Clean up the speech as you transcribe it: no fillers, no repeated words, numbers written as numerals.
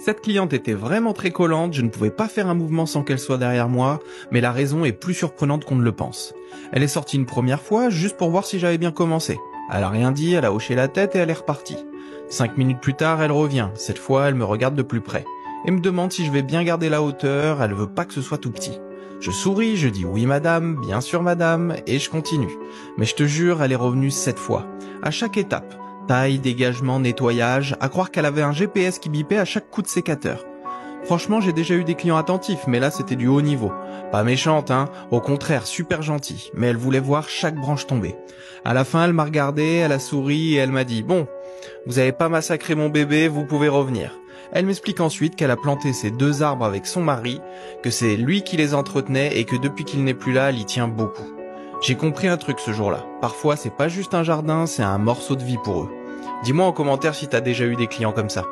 Cette cliente était vraiment très collante, je ne pouvais pas faire un mouvement sans qu'elle soit derrière moi, mais la raison est plus surprenante qu'on ne le pense. Elle est sortie une première fois, juste pour voir si j'avais bien commencé. Elle a rien dit, elle a hoché la tête et elle est repartie. 5 minutes plus tard, elle revient. Cette fois, elle me regarde de plus près. Et me demande si je vais bien garder la hauteur, elle veut pas que ce soit tout petit. Je souris, je dis oui madame, bien sûr madame, et je continue. Mais je te jure, elle est revenue 7 fois. À chaque étape. Taille, dégagement, nettoyage, à croire qu'elle avait un GPS qui bipait à chaque coup de sécateur. Franchement, j'ai déjà eu des clients attentifs, mais là c'était du haut niveau. Pas méchante, hein, au contraire, super gentille, mais elle voulait voir chaque branche tomber. À la fin, elle m'a regardé, elle a souri et elle m'a dit « Bon, vous avez pas massacré mon bébé, vous pouvez revenir ». Elle m'explique ensuite qu'elle a planté ces 2 arbres avec son mari, que c'est lui qui les entretenait et que depuis qu'il n'est plus là, elle y tient beaucoup. J'ai compris un truc ce jour-là. Parfois, c'est pas juste un jardin, c'est un morceau de vie pour eux. Dis-moi en commentaire si t'as déjà eu des clients comme ça.